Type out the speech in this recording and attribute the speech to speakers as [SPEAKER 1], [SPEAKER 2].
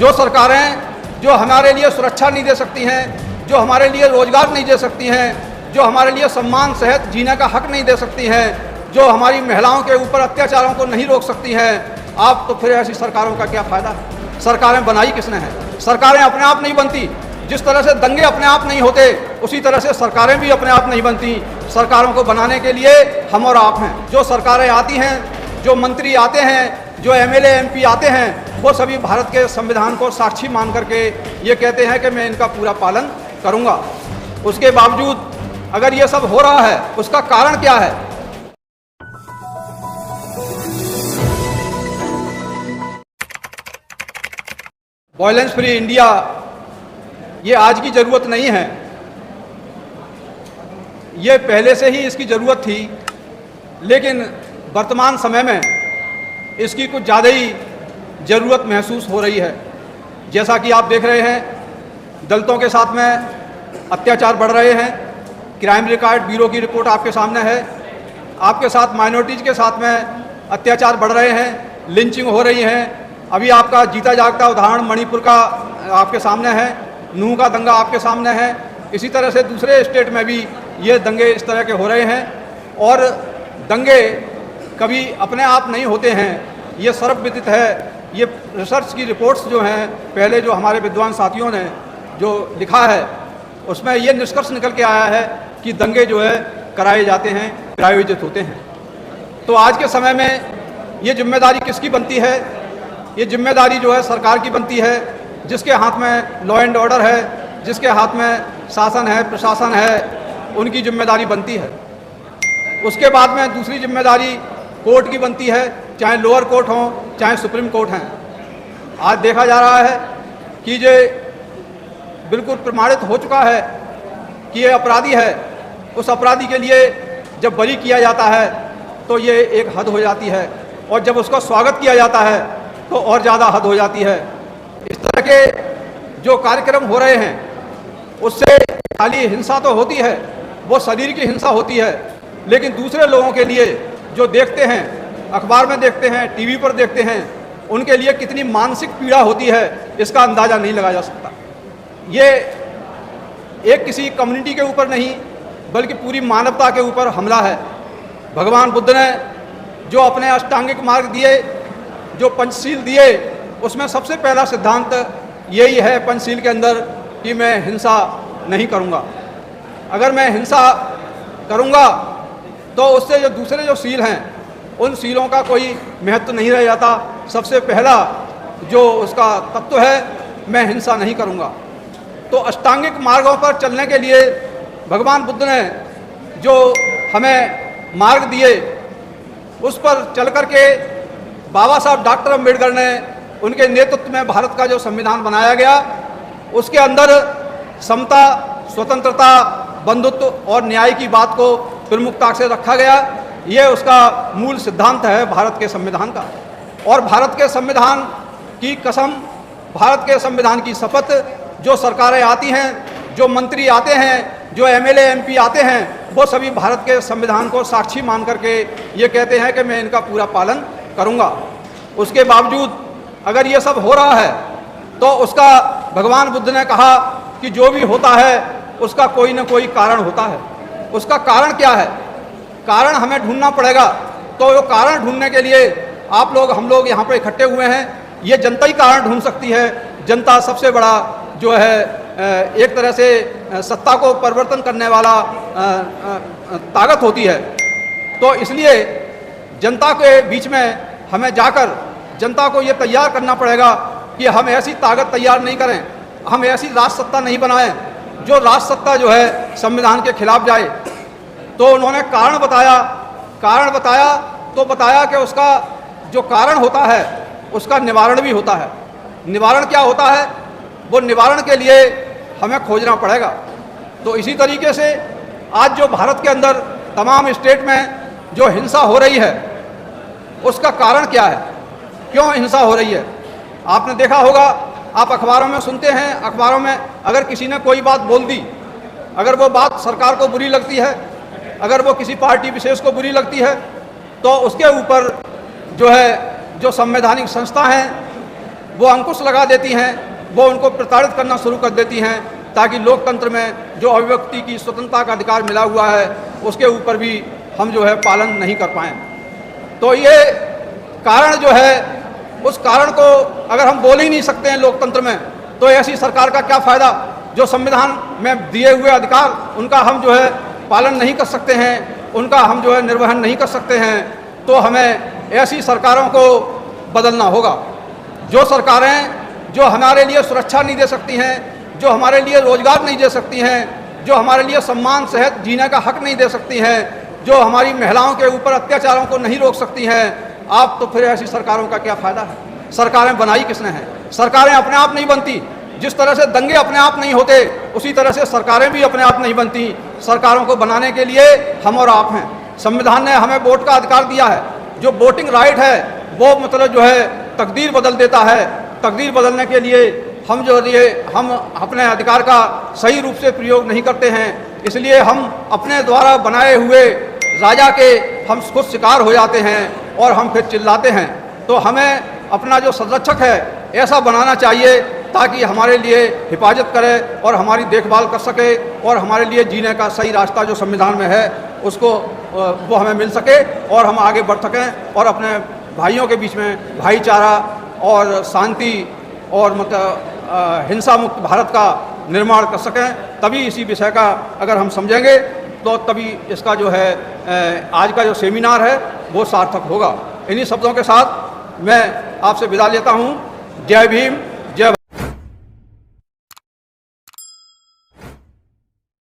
[SPEAKER 1] जो सरकारें जो हमारे लिए सुरक्षा नहीं दे सकती हैं, जो हमारे लिए रोजगार नहीं दे सकती हैं, जो हमारे लिए सम्मान सहित जीने का हक नहीं दे सकती हैं, जो हमारी महिलाओं के ऊपर अत्याचारों को नहीं रोक सकती हैं, आप तो फिर ऐसी सरकारों का क्या फ़ायदा है? सरकारें बनाई किसने हैं? सरकारें अपने आप नहीं बनती। जिस तरह से दंगे अपने आप नहीं होते, उसी तरह से सरकारें भी अपने आप नहीं बनती। सरकारों को बनाने के लिए हम और आप हैं। जो सरकारें आती हैं, जो मंत्री आते हैं, जो एमएलए एमपी आते हैं, वो सभी भारत के संविधान को साक्षी मान करके ये कहते हैं कि मैं इनका पूरा पालन करूंगा। उसके बावजूद अगर ये सब हो रहा है, उसका कारण क्या है? वायलेंस फ्री इंडिया ये आज की ज़रूरत नहीं है, ये पहले से ही इसकी ज़रूरत थी, लेकिन वर्तमान समय में इसकी कुछ ज़्यादा ही ज़रूरत महसूस हो रही है। जैसा कि आप देख रहे हैं, दलितों के साथ में अत्याचार बढ़ रहे हैं। क्राइम रिकॉर्ड ब्यूरो की रिपोर्ट आपके सामने है। आपके साथ माइनॉरिटीज़ के साथ में अत्याचार बढ़ रहे हैं, लिंचिंग हो रही है। अभी आपका जीता जागता उदाहरण मणिपुर का आपके सामने है, नूह का दंगा आपके सामने है। इसी तरह से दूसरे स्टेट में भी ये दंगे इस तरह के हो रहे हैं। और दंगे कभी अपने आप नहीं होते हैं, ये सर्वविदित है। ये रिसर्च की रिपोर्ट्स जो हैं, पहले जो हमारे विद्वान साथियों ने जो लिखा है, उसमें ये निष्कर्ष निकल के आया है कि दंगे जो है कराए जाते हैं, प्रायोजित होते हैं। तो आज के समय में ये जिम्मेदारी किसकी बनती है? ये जिम्मेदारी जो है सरकार की बनती है, जिसके हाथ में लॉ एंड ऑर्डर है, जिसके हाथ में शासन है, प्रशासन है, उनकी जिम्मेदारी बनती है। उसके बाद में दूसरी जिम्मेदारी कोर्ट की बनती है, चाहे लोअर कोर्ट हो, चाहे सुप्रीम कोर्ट हैं। आज देखा जा रहा है कि ये बिल्कुल प्रमाणित हो चुका है कि ये अपराधी है। उस अपराधी के लिए जब बरी किया जाता है तो ये एक हद हो जाती है, और जब उसका स्वागत किया जाता है तो और ज़्यादा हद हो जाती है। इस तरह के जो कार्यक्रम हो रहे हैं, उससे खाली हिंसा तो होती है, वो शरीर की हिंसा होती है, लेकिन दूसरे लोगों के लिए जो देखते हैं, अखबार में देखते हैं, टीवी पर देखते हैं, उनके लिए कितनी मानसिक पीड़ा होती है, इसका अंदाज़ा नहीं लगाया जा सकता। ये एक किसी कम्युनिटी के ऊपर नहीं, बल्कि पूरी मानवता के ऊपर हमला है। भगवान बुद्ध ने जो अपने अष्टांगिक मार्ग दिए, जो पंचशील दिए, उसमें सबसे पहला सिद्धांत यही है पंचशील के अंदर कि मैं हिंसा नहीं करूँगा। अगर मैं हिंसा करूँगा तो उससे जो दूसरे जो शील हैं, उन शीलों का कोई महत्व नहीं रह जाता। सबसे पहला जो उसका तत्व है, मैं हिंसा नहीं करूँगा। तो अष्टांगिक मार्गों पर चलने के लिए भगवान बुद्ध ने जो हमें मार्ग दिए, उस पर चल कर के बाबा साहब डॉक्टर अम्बेडकर ने उनके नेतृत्व में भारत का जो संविधान बनाया गया, उसके अंदर समता, स्वतंत्रता, बंधुत्व और न्याय की बात को प्रमुखता से रखा गया। ये उसका मूल सिद्धांत है भारत के संविधान का। और भारत के संविधान की कसम, भारत के संविधान की शपथ जो सरकारें आती हैं, जो मंत्री आते हैं, जो एमएलए एमपी आते हैं, वो सभी भारत के संविधान को साक्षी मान करके ये कहते हैं कि मैं इनका पूरा पालन करूँगा। उसके बावजूद अगर ये सब हो रहा है, तो उसका भगवान बुद्ध ने कहा कि जो भी होता है उसका कोई ना कोई कारण होता है। उसका कारण क्या है? कारण हमें ढूंढना पड़ेगा। तो वो कारण ढूंढने के लिए आप लोग, हम लोग यहाँ पर इकट्ठे हुए हैं। ये जनता ही कारण ढूंढ सकती है। जनता सबसे बड़ा जो है एक तरह से सत्ता को परिवर्तन करने वाला ताकत होती है। तो इसलिए जनता के बीच में हमें जाकर जनता को ये तैयार करना पड़ेगा कि हम ऐसी ताकत तैयार नहीं करें, हम ऐसी राज सत्ता नहीं बनाएं जो राज सत्ता जो है संविधान के खिलाफ जाए। तो उन्होंने कारण बताया तो बताया कि उसका जो कारण होता है उसका निवारण भी होता है। निवारण क्या होता है? वो निवारण के लिए हमें खोजना पड़ेगा। तो इसी तरीके से आज जो भारत के अंदर तमाम स्टेट में जो हिंसा हो रही है, उसका कारण क्या है? क्यों हिंसा हो रही है? आपने देखा होगा, आप अखबारों में सुनते हैं, अखबारों में अगर किसी ने कोई बात बोल दी, अगर वो बात सरकार को बुरी लगती है, अगर वो किसी पार्टी विशेष को बुरी लगती है, तो उसके ऊपर जो है जो संवैधानिक संस्था हैं, वो अंकुश लगा देती हैं, वो उनको प्रताड़ित करना शुरू कर देती हैं, ताकि लोकतंत्र में जो अभिव्यक्ति की स्वतंत्रता का अधिकार मिला हुआ है उसके ऊपर भी हम जो है पालन नहीं कर पाएँ। तो ये कारण जो है, उस कारण को अगर हम बोल ही नहीं सकते हैं लोकतंत्र में, तो ऐसी सरकार का क्या फ़ायदा जो संविधान में दिए हुए अधिकार उनका हम जो है पालन नहीं कर सकते हैं, उनका हम जो है निर्वहन नहीं कर सकते हैं। तो हमें ऐसी सरकारों को बदलना होगा। जो सरकारें जो हमारे लिए सुरक्षा नहीं दे सकती हैं, जो हमारे लिए रोजगार नहीं दे सकती हैं, जो हमारे लिए सम्मान सहित जीने का हक नहीं दे सकती हैं, जो हमारी महिलाओं के ऊपर अत्याचारों को नहीं रोक सकती हैं, आप तो फिर ऐसी सरकारों का क्या फ़ायदा है? सरकारें बनाई किसने हैं? सरकारें अपने आप नहीं बनती। जिस तरह से दंगे अपने आप नहीं होते, उसी तरह से सरकारें भी अपने आप नहीं बनती। सरकारों को बनाने के लिए हम और आप हैं। संविधान ने हमें वोट का अधिकार दिया है। जो वोटिंग राइट है वो मतलब जो है तकदीर बदल देता है। तकदीर बदलने के लिए हम अपने अधिकार का सही रूप से प्रयोग नहीं करते हैं, इसलिए हम अपने द्वारा बनाए हुए राजा के हम खुद शिकार हो जाते हैं और हम फिर चिल्लाते हैं। तो हमें अपना जो संरक्षक है ऐसा बनाना चाहिए ताकि हमारे लिए हिफाजत करे और हमारी देखभाल कर सके और हमारे लिए जीने का सही रास्ता जो संविधान में है उसको वो हमें मिल सके और हम आगे बढ़ सकें और अपने भाइयों के बीच में भाईचारा और शांति और मतलब हिंसा मुक्त भारत का निर्माण कर सकें। तभी इसी विषय का अगर हम समझेंगे तो तभी इसका जो है आज का जो सेमिनार है वो सार्थक होगा। इन्हीं शब्दों के साथ मैं आपसे विदा लेता हूँ। जय भीम,